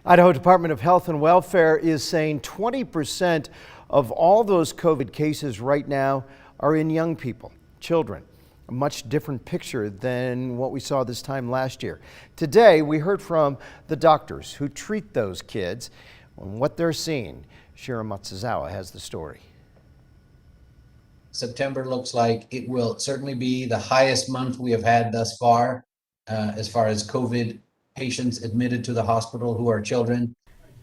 Idaho Department of Health and Welfare is saying 20% of all those COVID cases right now are in young people, children. A much different picture than what we saw this time last year. Today, we heard from the doctors who treat those kids on what they're seeing. Shira Matsuzawa has the story. September looks like it will certainly be the highest month we have had thus far as COVID patients admitted to the hospital who are children.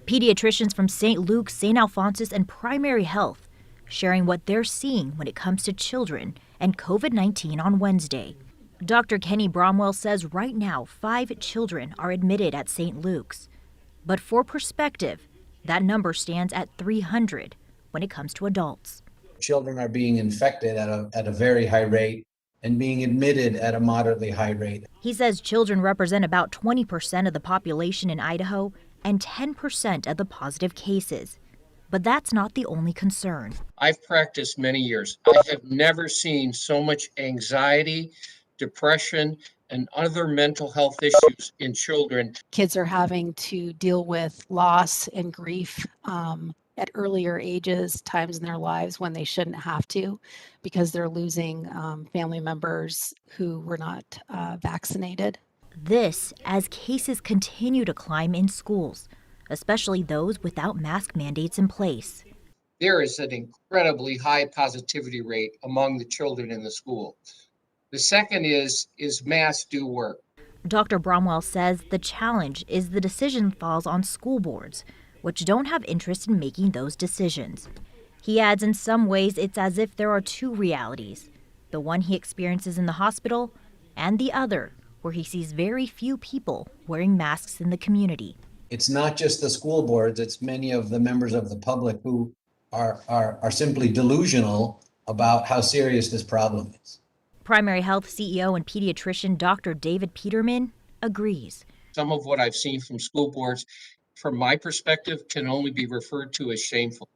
Pediatricians from St. Luke's, St. Alphonsus, and Primary Health sharing what they're seeing when it comes to children and COVID-19 on Wednesday. Dr. Kenny Bromwell says right now 5 children are admitted at St. Luke's. But for perspective, that number stands at 300 when it comes to adults. Children are being infected at a very high rate and being admitted at a moderately high rate. He says children represent about 20% of the population in Idaho and 10% of the positive cases. But that's not the only concern. I've practiced many years. I have never seen so much anxiety, depression, and other mental health issues in children. Kids are having to deal with loss and grief at earlier ages, times in their lives when they shouldn't have to, because they're losing family members who were not vaccinated. This as cases continue to climb in schools, especially those without mask mandates in place. There is an incredibly high positivity rate among the children in the school. The second is masks do work. Dr. Bromwell says the challenge is the decision falls on school boards, which don't have interest in making those decisions. He adds in some ways it's as if there are 2 realities, the one he experiences in the hospital and the other, where he sees very few people wearing masks in the community. It's not just the school boards, it's many of the members of the public who are simply delusional about how serious this problem is. Primary Health CEO and pediatrician Dr. David Peterman agrees. Some of what I've seen from school boards, from my perspective, can only be referred to as shameful.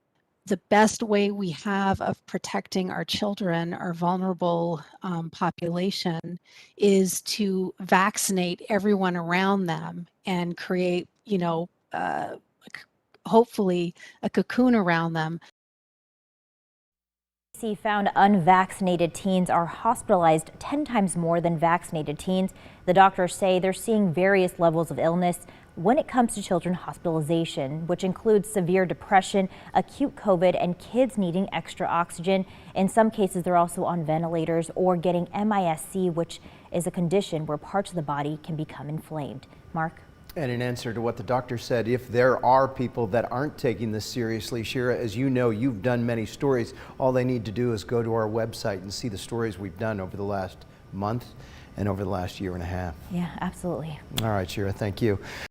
The best way we have of protecting our children, our vulnerable population, is to vaccinate everyone around them and create, hopefully a cocoon around them. CDC found unvaccinated teens are hospitalized 10 times more than vaccinated teens. The doctors say they're seeing various levels of illness when it comes to children hospitalization, which includes severe depression, acute COVID, and kids needing extra oxygen. In some cases, they're also on ventilators or getting MIS-C, which is a condition where parts of the body can become inflamed. Mark? And in answer to what the doctor said, if there are people that aren't taking this seriously, Shira, as you know, you've done many stories. All they need to do is go to our website and see the stories we've done over the last month and over the last year and a half. Yeah, absolutely. All right, Shira, thank you.